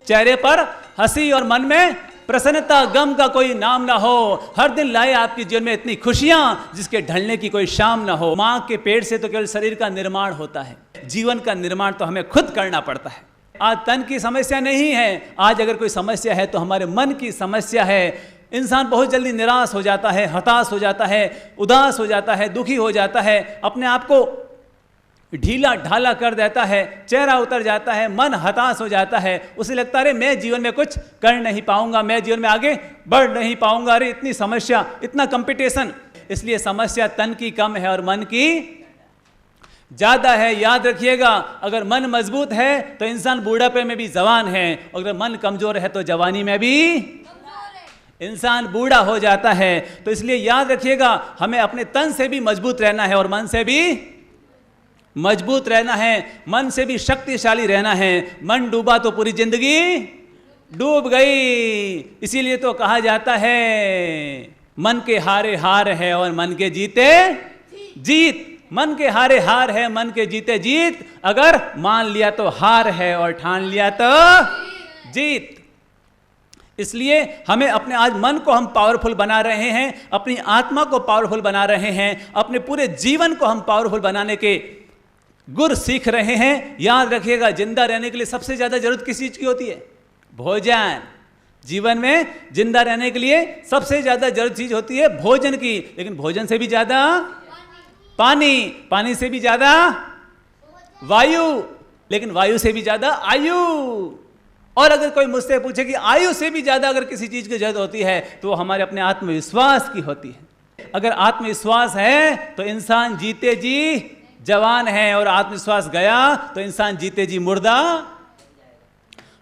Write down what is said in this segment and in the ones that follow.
चेहरे पर हंसी और मन में प्रसन्नता, गम का कोई नाम ना हो। हर दिन लाए आपके जीवन में इतनी खुशियां जिसके ढलने की कोई शाम ना हो। मां के पेट से तो केवल शरीर का निर्माण होता है, जीवन का निर्माण तो हमें खुद करना पड़ता है। आज तन की समस्या नहीं है, आज अगर कोई समस्या है तो हमारे मन की समस्या है। इंसान बहुत जल्दी निराश हो जाता है, हताश हो जाता है, उदास हो जाता है, दुखी हो जाता है, अपने आप को ढीला ढाला कर देता है, चेहरा उतर जाता है, मन हताश हो जाता है। उसे लगता है मैं जीवन में कुछ कर नहीं पाऊंगा, मैं जीवन में आगे बढ़ नहीं पाऊंगा, अरे इतनी समस्या, इतना कंपटीशन। इसलिए समस्या तन की कम है और मन की ज्यादा है। याद रखिएगा, अगर मन मजबूत है तो इंसान बूढ़ापे में भी जवान है, और अगर मन कमजोर है तो जवानी में भी इंसान बूढ़ा हो जाता है। तो इसलिए याद रखिएगा, हमें अपने तन से भी मजबूत रहना है और मन से भी मजबूत रहना है, मन से भी शक्तिशाली रहना है। मन डूबा तो पूरी जिंदगी डूब गई। इसीलिए तो कहा जाता है मन के हारे हार है और मन के जीते जीत। मन के हारे हार है, मन के जीते जीत। अगर मान लिया तो हार है और ठान लिया तो जीत। इसलिए हमें अपने आज मन को हम पावरफुल बना रहे हैं, अपनी आत्मा को पावरफुल बना रहे हैं, अपने पूरे जीवन को हम पावरफुल बनाने के गुर सीख रहे हैं। याद रखिएगा, जिंदा रहने के लिए सबसे ज्यादा जरूरत किस चीज की होती है? भोजन। जीवन में जिंदा रहने के लिए सबसे ज्यादा जरूरत चीज होती है भोजन की, लेकिन भोजन से भी ज्यादा पानी, पानी से भी ज्यादा वायु, लेकिन वायु से भी ज्यादा आयु। और अगर कोई मुझसे पूछे कि आयु से भी ज्यादा अगर किसी चीज की जरूरत होती है तो वो हमारे अपने आत्मविश्वास की होती है। अगर आत्मविश्वास है तो इंसान जीते जी जवान है, और आत्मविश्वास गया तो इंसान जीते जी मुर्दा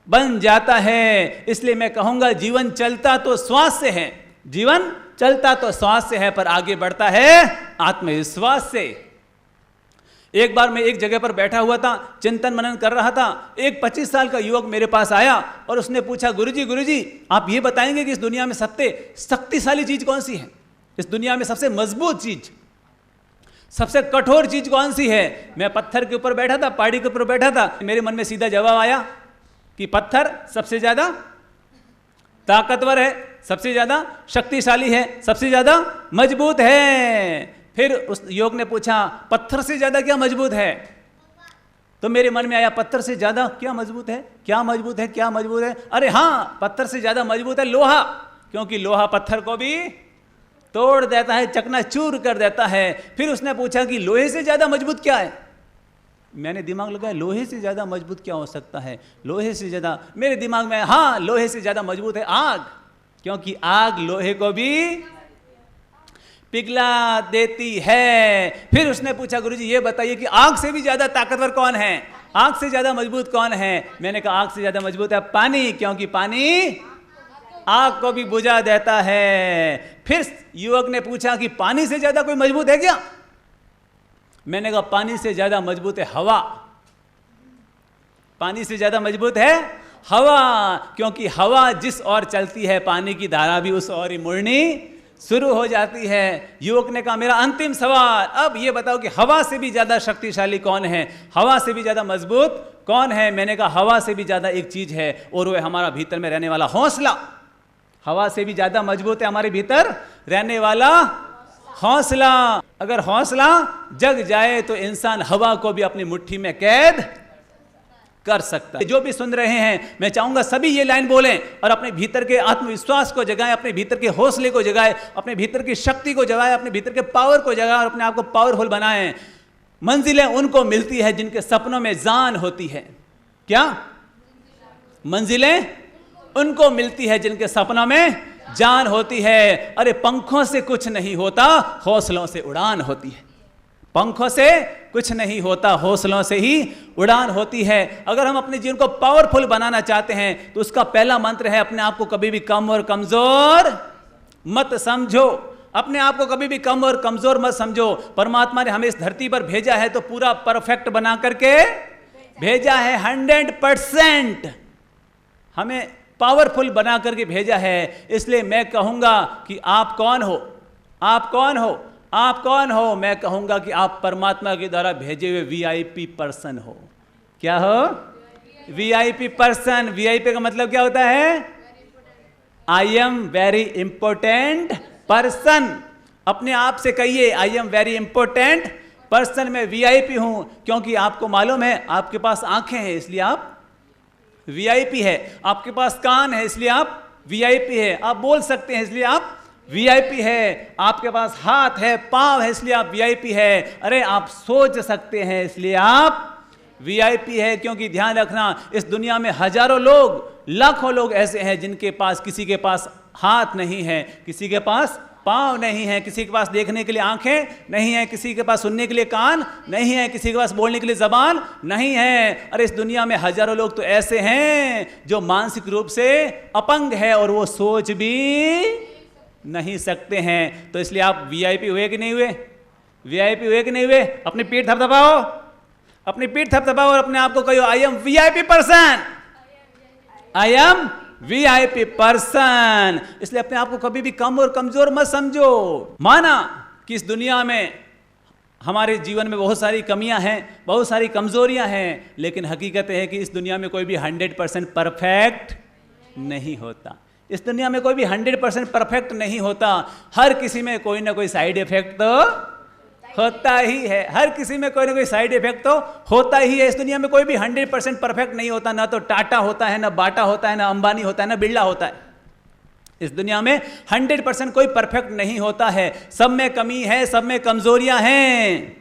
बन जाता है। इसलिए मैं कहूंगा, जीवन चलता तो श्वास से है, जीवन चलता तो श्वास से है, पर आगे बढ़ता है आत्मविश्वास से। एक बार मैं एक जगह पर बैठा हुआ था, चिंतन मनन कर रहा था। एक 25 साल का युवक मेरे पास आया और उसने पूछा, गुरुजी आप ये बताएंगे कि इस दुनिया में शक्तिशाली चीज कौन सी है? इस दुनिया में सबसे मजबूत चीज, सबसे कठोर चीज कौन सी है? मैं पत्थर के ऊपर बैठा था, पहाड़ी के ऊपर बैठा था। मेरे मन में सीधा जवाब आया कि पत्थर सबसे ज्यादा ताकतवर है, सबसे ज्यादा शक्तिशाली है, सबसे ज्यादा मजबूत है। फिर उस युवक ने पूछा, पत्थर से ज्यादा क्या मजबूत है? तो मेरे मन में आया, पत्थर से ज्यादा क्या मजबूत है, क्या मजबूत है, क्या मजबूत है? अरे हाँ, पत्थर से ज्यादा मजबूत है लोहा, क्योंकि लोहा पत्थर को भी तोड़ देता है, चकनाचूर कर देता है। फिर उसने पूछा कि लोहे से ज्यादा मजबूत क्या है? मैंने दिमाग लगाया, लोहे से ज्यादा मजबूत क्या हो सकता है? लोहे से ज्यादा, मेरे दिमाग में, हाँ, लोहे से ज्यादा मजबूत है आग, क्योंकि आग लोहे को भी पिघला देती है। फिर उसने पूछा, गुरुजी ये बताइए कि आग से भी ज्यादा ताकतवर कौन है, आग से ज्यादा मजबूत कौन है? मैंने कहा आग से ज्यादा मजबूत है पानी, क्योंकि पानी आग को भी बुझा देता है। फिर युवक ने पूछा कि पानी से ज्यादा कोई मजबूत है क्या? मैंने कहा पानी से ज्यादा मजबूत है हवा, पानी से ज्यादा मजबूत है हवा, क्योंकि हवा जिस ओर चलती है पानी की धारा भी उस ओर ही मुड़नी शुरू हो जाती है। युवक ने कहा, मेरा अंतिम सवाल, अब ये बताओ कि हवा से भी ज्यादा शक्तिशाली कौन है, हवा से भी ज्यादा मजबूत कौन है? मैंने कहा हवा से भी ज्यादा एक चीज है, और वो है हमारा भीतर में रहने वाला हौसला। हवा से भी ज्यादा मजबूत है हमारे भीतर रहने वाला हौसला। अगर हौसला जग जाए तो इंसान हवा को भी अपनी मुट्ठी में कैद कर सकता है। जो भी सुन रहे हैं, मैं चाहूंगा सभी ये लाइन बोलें और अपने भीतर के आत्मविश्वास को जगाएं, अपने भीतर के हौसले को जगाएं, अपने भीतर की शक्ति को जगाएं, अपने भीतर के पावर को जगाएं और अपने आप को पावरफुल बनाएं। मंजिलें उनको मिलती है जिनके सपनों में जान होती है। क्या? मंजिलें उनको मिलती है जिनके सपनों में जान होती है। अरे पंखों से कुछ नहीं होता, हौसलों से उड़ान होती है। पंखों से कुछ नहीं होता, हौसलों से ही उड़ान होती है। अगर हम अपने जीवन को पावरफुल बनाना चाहते हैं तो उसका पहला मंत्र है, अपने आप को कभी भी कम और कमजोर मत समझो। अपने आप को कभी भी कम और कमजोर मत समझो। परमात्मा ने हमें इस धरती पर भेजा है तो पूरा परफेक्ट बना करके भेजा है, 100% हमें पावरफुल बना करके भेजा है। इसलिए मैं कहूंगा कि आप कौन हो, आप कौन हो, आप कौन हो? मैं कहूंगा कि आप परमात्मा के द्वारा भेजे हुए VIP पर्सन हो। क्या हो? VIP person. वीआईपी का मतलब क्या होता है? I am very important person. अपने आप से कहिए I am very important person, मैं वीआईपी हूं। क्योंकि आपको मालूम है आपके पास आंखें हैं इसलिए आप वीआईपी है, आपके पास कान है इसलिए आप वीआईपी है, आप बोल सकते हैं इसलिए आप वीआईपी है, आपके पास हाथ है पांव है इसलिए आप वीआईपी है, अरे आप सोच सकते हैं इसलिए आप वीआईपी है। क्योंकि ध्यान रखना, इस दुनिया में हजारों लोग, लाखों लोग ऐसे हैं जिनके पास, किसी के पास हाथ नहीं है, किसी के पास पांव नहीं है, किसी के पास देखने के लिए आंखें नहीं है, किसी के पास सुनने के लिए कान नहीं है, किसी के पास बोलने के लिए जबान नहीं है। अरे इस दुनिया में हजारों लोग तो ऐसे हैं जो मानसिक रूप से अपंग है और वो सोच भी नहीं सकते हैं। तो इसलिए आप वीआईपी हुए कि नहीं हुए? वीआईपी हुए कि नहीं हुए? अपनी पीठ थपथपाओ, अपनी पीठ थपथपाओ और अपने आप को कहो I am VIP person, I am VIP person. इसलिए अपने आप को कभी भी कम और कमजोर मत समझो। माना कि इस दुनिया में हमारे जीवन में बहुत सारी कमियां हैं, बहुत सारी कमजोरियां हैं, लेकिन हकीकत है कि इस दुनिया में कोई भी 100% परफेक्ट नहीं होता। इस दुनिया में कोई भी 100% परफेक्ट नहीं होता। हर किसी में कोई ना कोई साइड इफेक्ट तो होता ही है, हर किसी में कोई ना कोई साइड इफेक्ट तो होता ही है। इस दुनिया में कोई भी 100% परफेक्ट नहीं होता। ना तो टाटा होता है, ना बाटा होता है, ना अंबानी होता है, ना बिरला होता है। इस दुनिया में 100% कोई परफेक्ट नहीं होता है। सब में कमी है, सब में कमजोरियां हैं।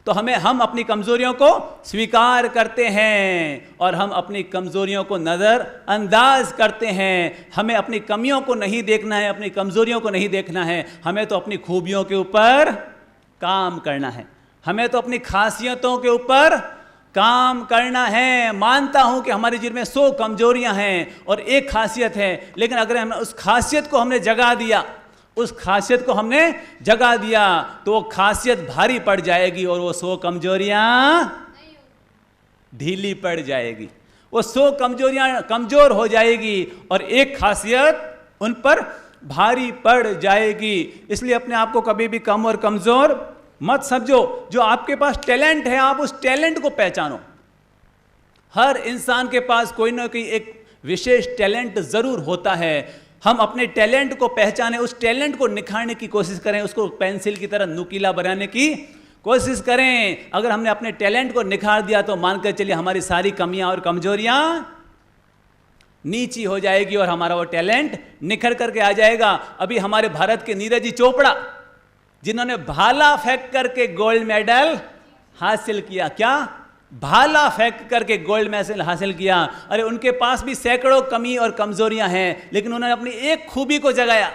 तो हम अपनी कमजोरियों को स्वीकार करते हैं और हम अपनी कमजोरियों को नज़रअंदाज करते हैं। हमें अपनी कमियों को नहीं देखना है, अपनी कमजोरियों को नहीं देखना है, हमें तो अपनी खूबियों के ऊपर काम करना है, हमें तो अपनी खासियतों के ऊपर काम करना है। मानता हूं कि हमारे जीवन में 100 कमजोरियां हैं और एक खासियत है, लेकिन अगर हम उस खासियत को हमने जगा दिया, उस खासियत को हमने जगा दिया तो वो खासियत भारी पड़ जाएगी और वो 100 कमजोरियां ढीली पड़ जाएगी। वो 100 कमजोरियां कमजोर हो जाएगी और एक खासियत उन पर भारी पड़ जाएगी। इसलिए अपने आप को कभी भी कम और कमजोर मत समझो। जो आपके पास टैलेंट है, आप उस टैलेंट को पहचानो। हर इंसान के पास कोई ना कोई एक विशेष टैलेंट जरूर होता है। हम अपने टैलेंट को पहचाने, उस टैलेंट को निखारने की कोशिश करें, उसको पेंसिल की तरह नुकीला बनाने की कोशिश करें। अगर हमने अपने टैलेंट को निखार दिया तो मानकर चलिए हमारी सारी कमियां और कमजोरियां नीची हो जाएगी और हमारा वो टैलेंट निखर करके आ जाएगा। अभी हमारे भारत के नीरज चोपड़ा, जिन्होंने भाला फेंक करके गोल्ड मेडल हासिल किया, क्या भाला फेंक करके गोल्ड मेडल हासिल किया। अरे उनके पास भी सैकड़ों कमी और कमजोरियां हैं, लेकिन उन्होंने अपनी एक खूबी को जगाया,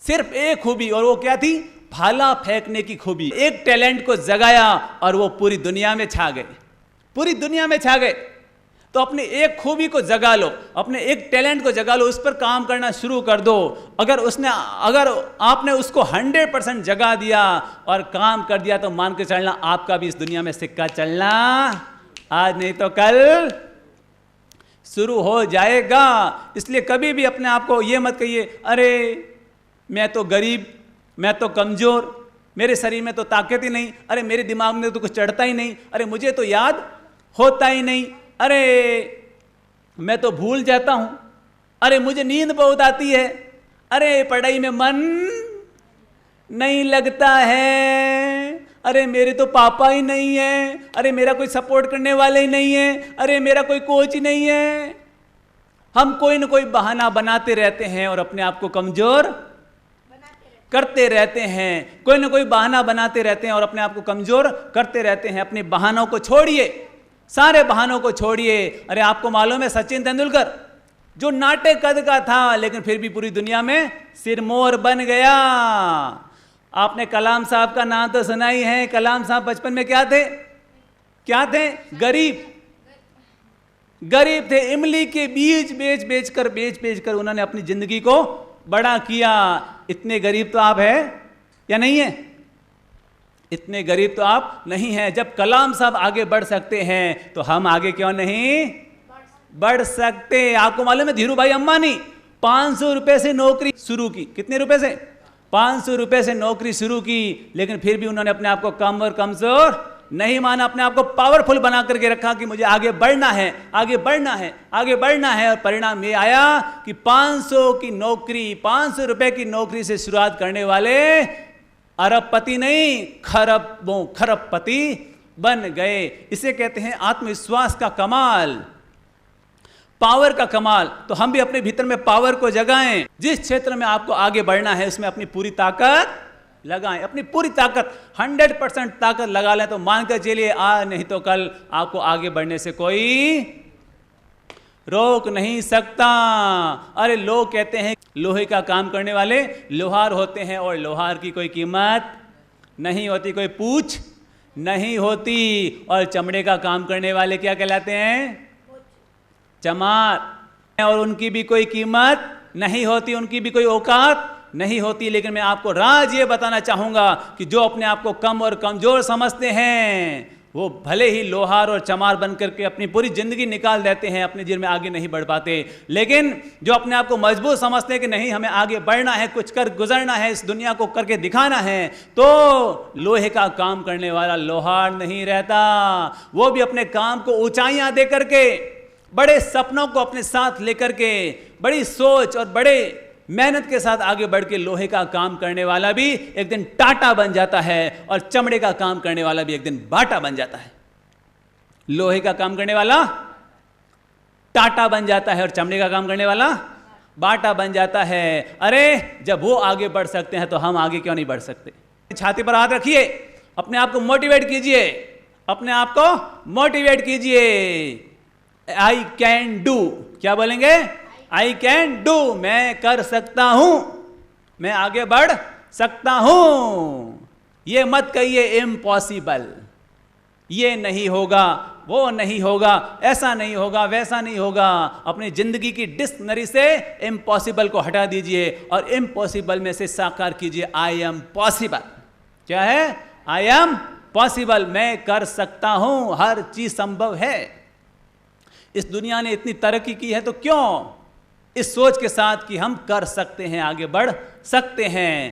सिर्फ एक खूबी, और वो क्या थी? भाला फेंकने की खूबी। एक टैलेंट को जगाया और वो पूरी दुनिया में छा गए, पूरी दुनिया में छा गए। तो अपनी एक खूबी को जगा लो, अपने एक टैलेंट को जगा लो, उस पर काम करना शुरू कर दो। अगर आपने उसको 100% जगा दिया और काम कर दिया तो मान के चलना आपका भी इस दुनिया में सिक्का चलना आज नहीं तो कल शुरू हो जाएगा। इसलिए कभी भी अपने आप को ये मत कहिए अरे मैं तो गरीब, मैं तो कमजोर, मेरे शरीर में तो ताकत ही नहीं, अरे मेरे दिमाग में तो कुछ चढ़ता ही नहीं, अरे मुझे तो याद होता ही नहीं, अरे मैं तो भूल जाता हूं, अरे मुझे नींद बहुत आती है, अरे पढ़ाई में मन नहीं लगता है, अरे मेरे तो पापा ही नहीं है, अरे मेरा कोई सपोर्ट करने वाले ही नहीं है, अरे मेरा कोई कोच ही नहीं है। हम कोई ना कोई बहाना बनाते रहते हैं और अपने आप को कमजोर करते रहते हैं। कोई ना कोई बहाना बनाते रहते हैं और अपने आप को कमजोर करते रहते हैं। अपने बहानों को छोड़िए, सारे बहानों को छोड़िए। अरे आपको मालूम है सचिन तेंदुलकर जो नाटे कद का था लेकिन फिर भी पूरी दुनिया में सिरमौर बन गया। आपने कलाम साहब का नाम तो सुना ही है। कलाम साहब बचपन में क्या थे? क्या थे? गरीब, गरीब थे। इमली के बीज बेच बेच कर उन्होंने अपनी जिंदगी को बड़ा किया। इतने गरीब तो आप हैं या नहीं है? इतने गरीब तो आप नहीं हैं। जब कलाम साहब आगे बढ़ सकते हैं तो हम आगे क्यों नहीं बढ़ सकते? आपको मालूम है धीरू भाई अंबानी 500 रुपए से नौकरी शुरू की। कितने रुपए से? 500 रुपए से नौकरी शुरू की, लेकिन फिर भी उन्होंने अपने आप को कम और कमजोर नहीं माना, अपने आप को पावरफुल बना करके रखा कि मुझे आगे बढ़ना है, आगे बढ़ना है, आगे बढ़ना है, और परिणाम ये आया कि 500 की नौकरी, 500 रुपए की नौकरी से शुरुआत करने वाले अरबपति नहीं, खरबपति बन गए। इसे कहते हैं आत्मविश्वास का कमाल, पावर का कमाल। तो हम भी अपने भीतर में पावर को जगाएं। जिस क्षेत्र में आपको आगे बढ़ना है उसमें अपनी पूरी ताकत लगाएं, अपनी पूरी ताकत 100% ताकत लगा लें, तो मानकर चलिए आज नहीं तो कल आपको आगे बढ़ने से कोई रोक नहीं सकता। अरे लोग कहते हैं लोहे का काम करने वाले लोहार होते हैं, और लोहार की कोई कीमत नहीं होती, कोई पूछ नहीं होती। और चमड़े का काम करने वाले क्या कहलाते हैं? चमार। और उनकी भी कोई कीमत नहीं होती, उनकी भी कोई औकात नहीं होती। लेकिन मैं आपको राज ये बताना चाहूंगा कि जो अपने आप को कम और कमजोर समझते हैं वो भले ही लोहार और चमार बनकर के अपनी पूरी जिंदगी निकाल देते हैं, अपने जीवन में आगे नहीं बढ़ पाते। लेकिन जो अपने आप को मजबूत समझते हैं कि नहीं हमें आगे बढ़ना है, कुछ कर गुजरना है, इस दुनिया को करके दिखाना है, तो लोहे का काम करने वाला लोहार नहीं रहता। वो भी अपने काम को ऊंचाइयां दे करके, बड़े सपनों को अपने साथ लेकर के, बड़ी सोच और बड़े मेहनत के साथ आगे बढ़ के लोहे का काम करने वाला भी एक दिन टाटा बन जाता है, और चमड़े का काम करने वाला भी एक दिन बाटा बन जाता है। लोहे का काम करने वाला टाटा बन जाता है और चमड़े का काम करने वाला बाटा बन जाता है। अरे जब वो आगे बढ़ सकते हैं तो हम आगे क्यों नहीं बढ़ सकते? छाती पर हाथ रखिए, अपने आप को मोटिवेट कीजिए, अपने आप को मोटिवेट कीजिए। आई कैन डू, क्या बोलेंगे? आई कैन डू, मैं कर सकता हूं, मैं आगे बढ़ सकता हूं। ये मत कहिए इम्पॉसिबल, ये नहीं होगा, वो नहीं होगा, ऐसा नहीं होगा, वैसा नहीं होगा। अपनी जिंदगी की डिक्शनरी से इम्पॉसिबल को हटा दीजिए और इम्पॉसिबल में से साकार कीजिए आई एम पॉसिबल। क्या है? आई एम पॉसिबल, मैं कर सकता हूं, हर चीज संभव है। इस दुनिया ने इतनी तरक्की की है तो क्यों इस सोच के साथ कि हम कर सकते हैं, आगे बढ़ सकते हैं।